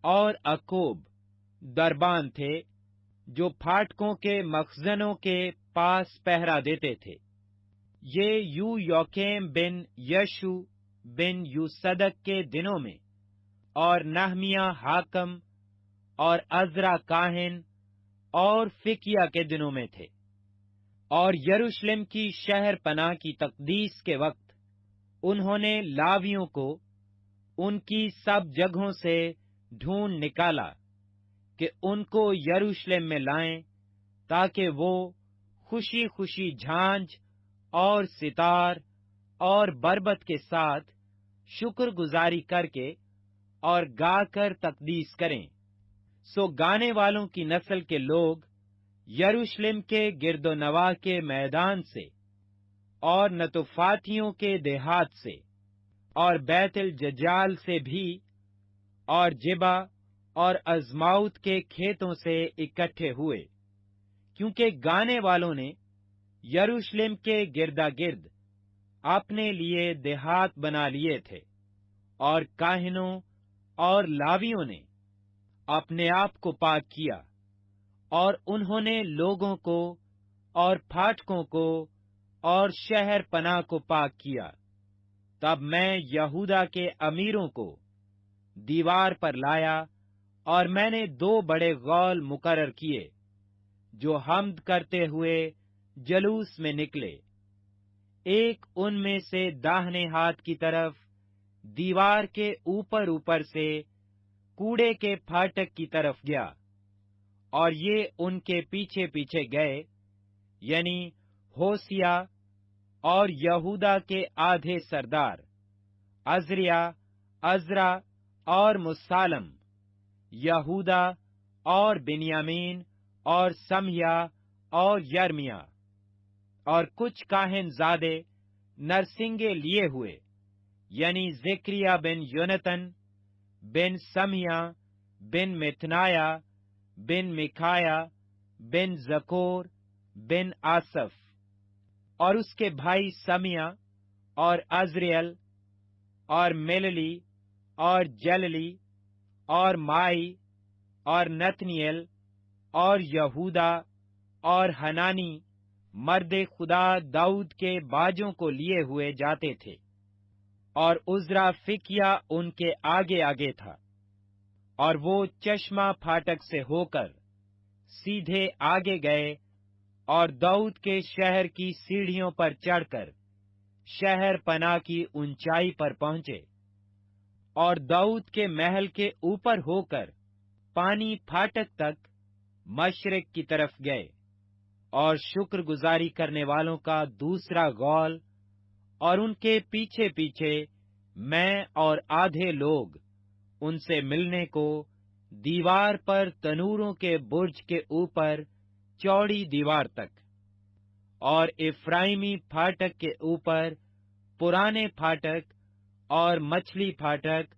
اور اکوب دربان تھے، جو پھاٹکوں کے مخزنوں کے پاس پہرا دیتے تھے۔ یہ یویاکیم بن یشو بن یوصدق کے دنوں میں، اور نہمیہ حاکم اور عزرا کاہن اور فکیہ کے دنوں میں تھے۔ اور یروشلم کی شہر پناہ کی تقدیس کے وقت انہوں نے لاویوں کو ان کی سب جگہوں سے ڈھونڈ نکالا کہ ان کو یروشلم میں لائیں، تاکہ وہ خوشی خوشی جھانج اور ستار اور بربت کے ساتھ شکر گزاری کر کے اور گا کر تقدیس کریں۔ سو گانے والوں کی نسل کے لوگ یروشلم کے گرد و نواح کے میدان سے اور نتوفاتیوں کے دیہات سے اور بیت الججال سے بھی اور جبا اور ازماؤت کے کھیتوں سے اکٹھے ہوئے، کیونکہ گانے والوں نے یروشلم کے گردا گرد اپنے لیے دیہات بنا لیے تھے، اور کاہنوں اور لاویوں نے اپنے آپ کو پاک کیا اور انہوں نے لوگوں کو اور پھاٹکوں کو اور شہر پناہ کو پاک کیا۔ تب میں یہودا کے امیروں کو دیوار پر لایا، اور میں نے 2 بڑے غول مقرر کیے جو حمد کرتے ہوئے جلوس میں نکلے۔ ایک ان میں سے داہنے ہاتھ کی طرف دیوار کے اوپر سے کوڑے کے پھاٹک کی طرف گیا، اور یہ ان کے پیچھے پیچھے گئے، یعنی ہوسیا اور یہودا کے آدھے سردار عزریا، عزرا اور مسالم، یہودا اور بنیامین اور سمیا اور یرمیا، اور کچھ کاہن زادے نرسنگے لیے ہوئے، یعنی زکریا بن یونتن، بن سمیا، بن متنایا، بن مکایا، بن زکور، بن آصف، اور اس کے بھائی سمیا اور عزریل اور مللی اور جللی اور مائی اور نتنیل اور یہودا اور حنانی مرد خدا داؤد کے باجوں کو لیے ہوئے جاتے تھے، اور عزرا فکیا ان کے آگے آگے تھا، اور وہ چشمہ پھاٹک سے ہو کر سیدھے آگے گئے، اور داؤد کے شہر کی سیڑھیوں پر چڑھ کر شہر پناہ کی اونچائی پر پہنچے، اور داؤد کے محل کے اوپر ہو کر پانی پھاٹک تک مشرق کی طرف گئے، اور شکر گزاری کرنے والوں کا دوسرا غول، اور ان کے پیچھے پیچھے میں اور آدھے لوگ ان سے ملنے کو دیوار پر تنوروں کے برج کے اوپر چوڑی دیوار تک، اور افرائیمی پھاٹک کے اوپر پرانے پھاٹک اور مچھلی پھاٹک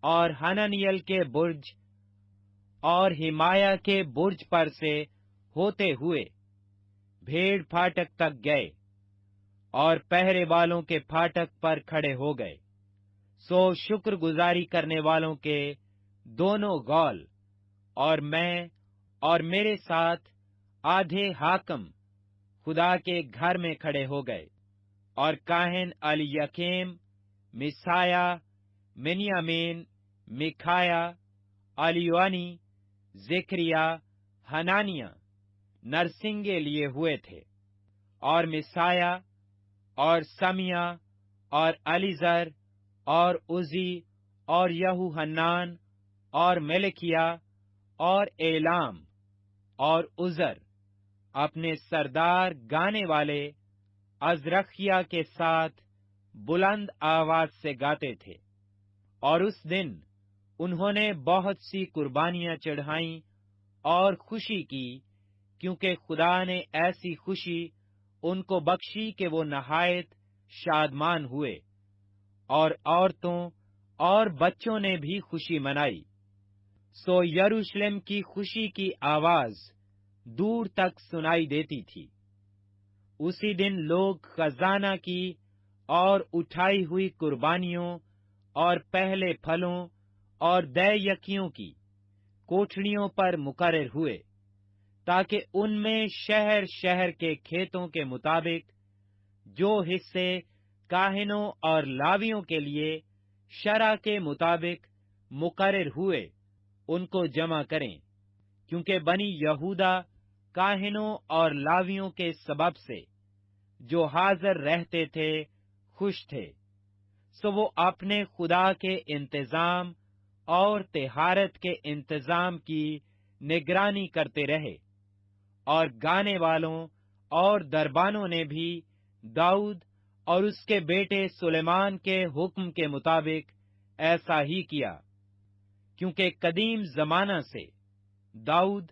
اور حنانیل کے برج اور حمایہ کے برج پر سے ہوتے ہوئے بھیڑ پھاٹک تک گئے، اور پہرے والوں کے پھاٹک پر کھڑے ہو گئے۔ سو شکر گزاری کرنے والوں کے دونوں غول اور میں اور میرے ساتھ آدھے حاکم خدا کے گھر میں کھڑے ہو گئے، اور کاہن الیاکیم، مسایا، منیامین، مکھایا، الیوانی، زکریا، حنانیہ نرسنگے لیے ہوئے تھے، اور مسایا اور سمیا اور علیزر اور عزی اور یہوحنان اور ملکیا اور ایلام اور عزر اپنے سردار گانے والے عزرخیا کے ساتھ بلند آواز سے گاتے تھے، اور اس دن انہوں نے بہت سی قربانیاں چڑھائیں اور خوشی کی، کیونکہ خدا نے ایسی خوشی ان کو بخشی کہ وہ نہایت شادمان ہوئے، اور عورتوں اور بچوں نے بھی خوشی منائی۔ سو یروشلم کی خوشی کی آواز دور تک سنائی دیتی تھی۔ اسی دن لوگ خزانہ کی اور اٹھائی ہوئی قربانیوں اور پہلے پھلوں اور دے یکیوں کی کوٹھڑیوں پر مقرر ہوئے، تاکہ ان میں شہر شہر کے کھیتوں کے مطابق جو حصے کاہنوں اور لاویوں کے لیے شرع کے مطابق مقرر ہوئے ان کو جمع کریں، کیونکہ بنی یہودا کاہنوں اور لاویوں کے سبب سے جو حاضر رہتے تھے خوش تھے۔ سو وہ اپنے خدا کے انتظام اور طہارت کے انتظام کی نگرانی کرتے رہے، اور گانے والوں اور دربانوں نے بھی داؤد اور اس کے بیٹے سلیمان کے حکم کے مطابق ایسا ہی کیا، کیونکہ قدیم زمانہ سے داؤد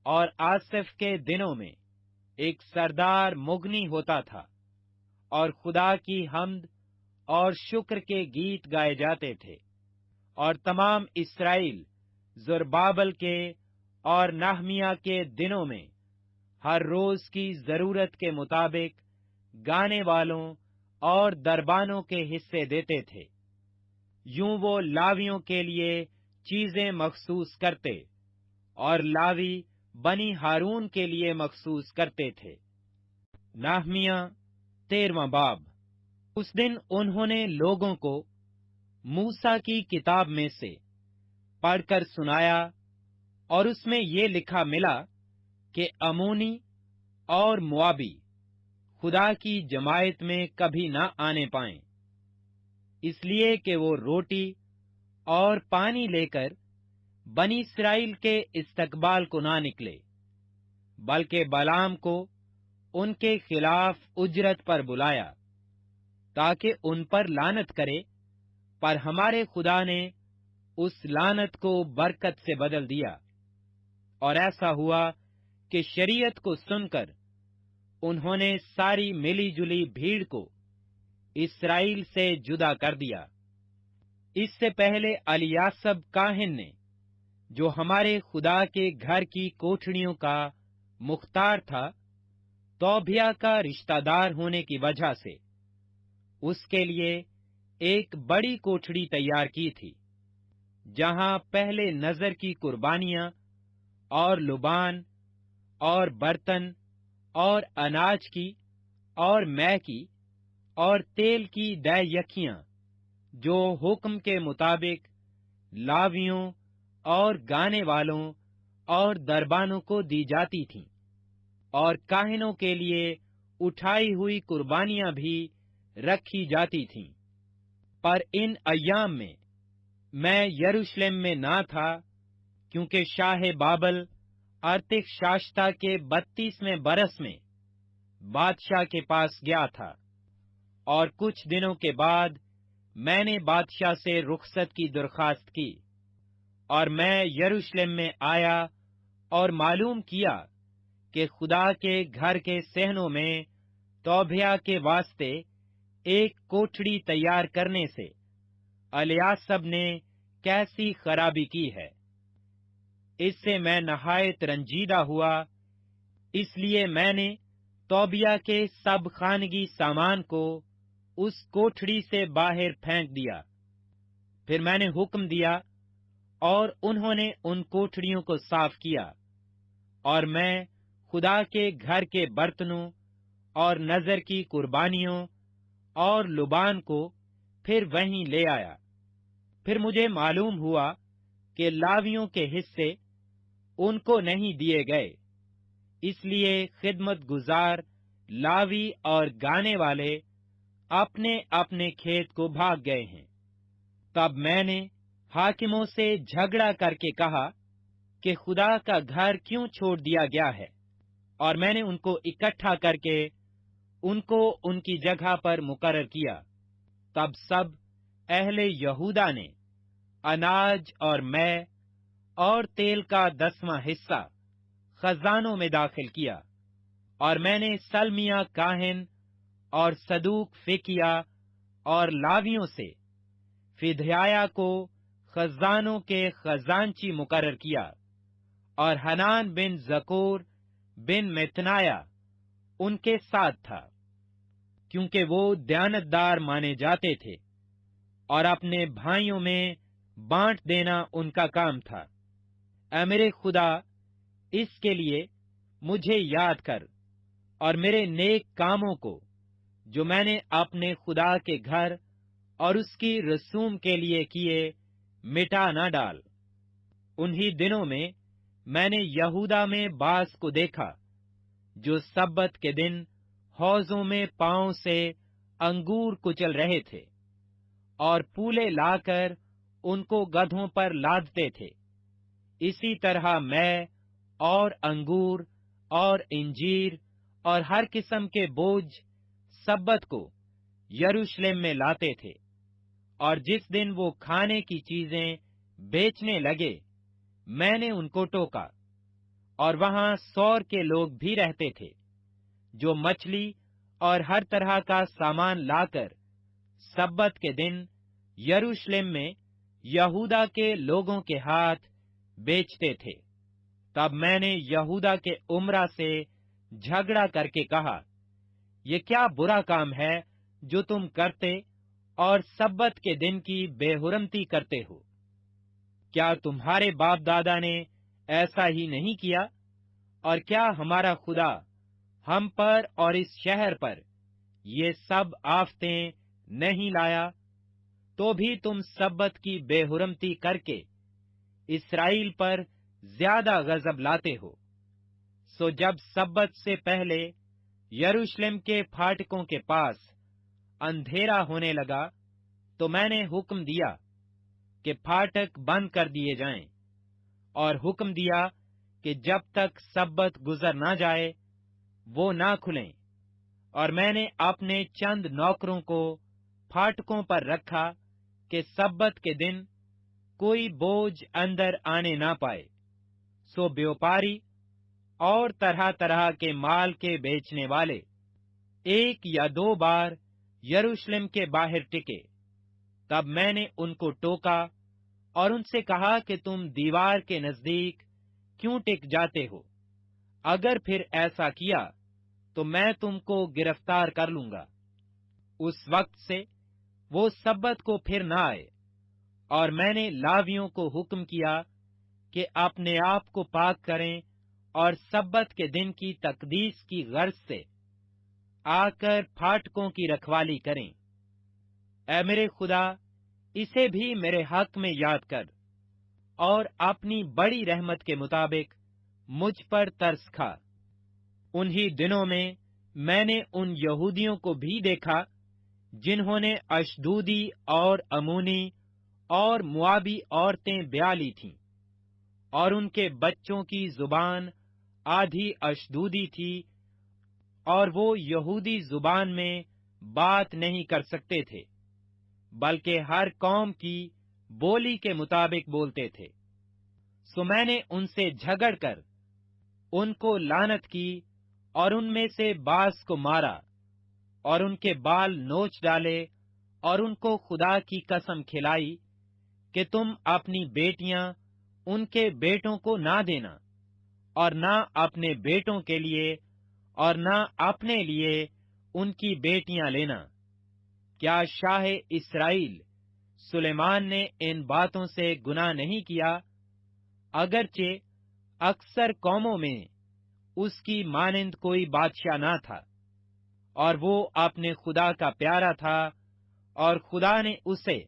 اور آصف کے دنوں میں ایک سردار مغنی ہوتا تھا، اور خدا کی حمد اور شکر کے گیت گائے جاتے تھے، اور تمام اسرائیل زربابل کے اور نہمیہ کے دنوں میں ہر روز کی ضرورت کے مطابق گانے والوں اور دربانوں کے حصے دیتے تھے۔ یوں وہ لاویوں کے لیے چیزیں مخصوص کرتے، اور لاوی بنی ہارون کے لیے مخصوص کرتے تھے۔ نہمیہ 13واں باب۔ اس دن انہوں نے لوگوں کو موسیٰ کی کتاب میں سے پڑھ کر سنایا، اور اس میں یہ لکھا ملا کہ امونی اور موابی خدا کی جماعت میں کبھی نہ آنے پائیں، اس لیے کہ وہ روٹی اور پانی لے کر بنی اسرائیل کے استقبال کو نہ نکلے، بلکہ بلعام کو ان کے خلاف اجرت پر بلایا تاکہ ان پر لعنت کرے، پر ہمارے خدا نے اس لعنت کو برکت سے بدل دیا، اور ایسا ہوا کہ شریعت کو سن کر انہوں نے ساری ملی جلی بھیڑ کو اسرائیل سے جدا کر دیا۔ اس سے پہلے الیاسب کاہن نے، جو ہمارے خدا کے گھر کی کوٹھڑیوں کا مختار تھا، توبیہ کا رشتہ دار ہونے کی وجہ سے اس کے لیے ایک بڑی کوٹھڑی تیار کی تھی، جہاں پہلے نظر کی قربانیاں اور لبان اور برتن اور اناج کی اور مے کی اور تیل کی دے یکیاں، جو حکم کے مطابق لاویوں اور گانے والوں اور دربانوں کو دی جاتی تھیں، اور کاہنوں کے لیے اٹھائی ہوئی قربانیاں بھی رکھی جاتی تھیں۔ پر ان ایام میں یروشلم میں نہ تھا، کیونکہ شاہ بابل ارتخشاشتا کے 32ویں برس میں بادشاہ کے پاس گیا تھا، اور کچھ دنوں کے بعد میں نے بادشاہ سے رخصت کی درخواست کی، اور میں یروشلم میں آیا اور معلوم کیا کہ خدا کے گھر کے صحنوں میں توبیہ کے واسطے ایک کوٹھڑی تیار کرنے سے الیاسب نے کیسی خرابی کی ہے۔ اس سے میں نہایت رنجیدہ ہوا، اس لیے میں نے توبیہ کے سب خانگی سامان کو اس کوٹھڑی سے باہر پھینک دیا۔ پھر میں نے حکم دیا، اور انہوں نے ان کوٹھڑیوں کو صاف کیا، اور میں خدا کے گھر کے برتنوں اور نذر کی قربانیوں اور لبان کو پھر وہیں لے آیا۔ پھر مجھے معلوم ہوا کہ لاویوں کے حصے ان کو نہیں دیے گئے، اس لیے خدمت گزار لاوی اور گانے والے اپنے اپنے کھیت کو بھاگ گئے ہیں۔ تب میں نے حاکموں سے جھگڑا کر کے کہا کہ خدا کا گھر کیوں چھوڑ دیا گیا ہے، اور میں نے ان کو اکٹھا کر کے ان کو ان کی جگہ پر مقرر کیا۔ تب سب اہل یہودا نے اناج اور مے اور تیل کا 10واں حصہ خزانوں میں داخل کیا، اور میں نے سلمیہ کاہن اور صدوق فکیہ اور لاویوں سے فدھیایا کو خزانوں کے خزانچی مقرر کیا، اور حنان بن زکور بن متنایا ان کے ساتھ تھا، کیونکہ وہ دیانتدار مانے جاتے تھے، اور اپنے بھائیوں میں بانٹ دینا ان کا کام تھا۔ اے میرے خدا، اس کے لیے مجھے یاد کر، اور میرے نیک کاموں کو جو میں نے اپنے خدا کے گھر اور اس کی رسوم کے لیے کیے مٹا نہ ڈال۔ انہی دنوں میں نے یہودا میں باز کو دیکھا، جو سبت کے دن حوضوں میں پاؤں سے انگور کچل رہے تھے، اور پولے لا کر ان کو گدھوں پر لادتے تھے۔ اسی طرح میں اور انگور اور انجیر اور ہر قسم کے بوجھ سبت کو یروشلم میں لاتے تھے، اور جس دن وہ کھانے کی چیزیں بیچنے لگے میں نے ان کو ٹوکا، اور وہاں سور کے لوگ بھی رہتے تھے، جو مچھلی اور ہر طرح کا سامان لا کر سبت کے دن یروشلم میں یہودا کے لوگوں کے ہاتھ بیچتے تھے۔ تب میں نے یہودا کے امرا سے جھگڑا کر کے کہا، یہ کیا برا کام ہے جو تم کرتے اور سبت کے دن کی بے حرمتی کرتے ہو؟ کیا تمہارے باپ دادا نے ایسا ہی نہیں کیا؟ اور کیا ہمارا خدا ہم پر اور اس شہر پر یہ سب آفتیں نہیں لایا؟ تو بھی تم سبت کی بے حرمتی کر کے اسرائیل پر زیادہ غضب لاتے ہو۔ سو جب سبت سے پہلے یروشلم کے پھاٹکوں کے پاس اندھیرا ہونے لگا تو میں نے حکم دیا کہ پھاٹک بند کر دیے جائیں، اور حکم دیا کہ جب تک سبت گزر نہ جائے وہ نہ کھلیں، اور میں نے اپنے چند نوکروں کو پھاٹکوں پر رکھا کہ سبت کے دن کوئی بوجھ اندر آنے نہ پائے۔ سو بیوپاری اور طرح طرح کے مال کے بیچنے والے ایک یا دو بار یروشلم کے باہر ٹکے، تب میں نے ان کو ٹوکا اور ان سے کہا کہ تم دیوار کے نزدیک کیوں ٹک جاتے ہو؟ اگر پھر ایسا کیا تو میں تم کو گرفتار کر لوں گا۔ اس وقت سے وہ سبت کو پھر نہ آئے، اور میں نے لاویوں کو حکم کیا کہ اپنے آپ کو پاک کریں اور سبت کے دن کی تقدیس کی غرض سے آ کر پھاٹکوں کی رکھوالی کریں۔ اے میرے خدا، اسے بھی میرے حق میں یاد کر، اور اپنی بڑی رحمت کے مطابق مجھ پر ترس کھا۔ انہی دنوں میں نے ان یہودیوں کو بھی دیکھا جنہوں نے اشدودی اور امونی اور موابی عورتیں بیاہ لی تھیں، اور ان کے بچوں کی زبان آدھی اشدودی تھی، اور وہ یہودی زبان میں بات نہیں کر سکتے تھے، بلکہ ہر قوم کی بولی کے مطابق بولتے تھے۔ سو میں نے ان سے جھگڑ کر ان کو لعنت کی، اور ان میں سے بعض کو مارا، اور ان کے بال نوچ ڈالے، اور ان کو خدا کی قسم کھلائی کہ تم اپنی بیٹیاں ان کے بیٹوں کو نہ دینا، اور نہ اپنے بیٹوں کے لیے اور نہ اپنے لیے ان کی بیٹیاں لینا۔ کیا شاہ اسرائیل سلیمان نے ان باتوں سے گناہ نہیں کیا؟ اگرچہ اکثر قوموں میں اس کی مانند کوئی بادشاہ نہ تھا، اور وہ اپنے خدا کا پیارا تھا، اور خدا نے اسے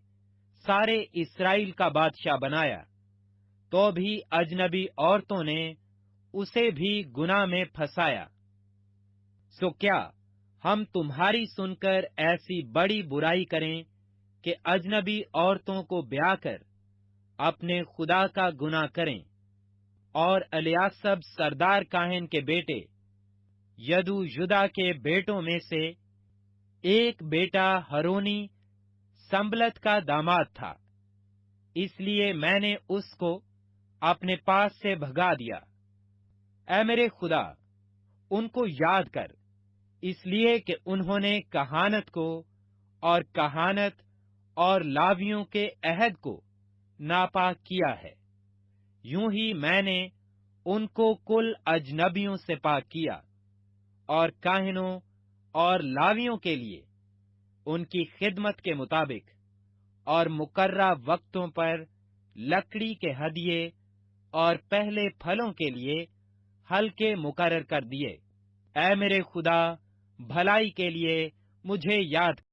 سارے اسرائیل کا بادشاہ بنایا، تو بھی اجنبی عورتوں نے اسے بھی گناہ میں پھنسایا۔ سو کیا ہم تمہاری سن کر ایسی بڑی برائی کریں کہ اجنبی عورتوں کو بیاہ کر اپنے خدا کا گناہ کریں؟ اور الیاسب سردار کاہن کے بیٹے یدو یدا کے بیٹوں میں سے ایک بیٹا ہرونی سنبلت کا داماد تھا، اس لیے میں نے اس کو اپنے پاس سے بھگا دیا۔ اے میرے خدا، ان کو یاد کر، اس لیے کہ انہوں نے کہانت کو اور کہانت اور لاویوں کے عہد کو ناپاک کیا ہے۔ یوں ہی میں نے ان کو کل اجنبیوں سے پاک کیا، اور کاہنوں اور لاویوں کے لیے ان کی خدمت کے مطابق اور مقررہ وقتوں پر لکڑی کے ہدیے اور پہلے پھلوں کے لیے حلقے مقرر کر دیے۔ اے میرے خدا، بھلائی کے لیے مجھے یاد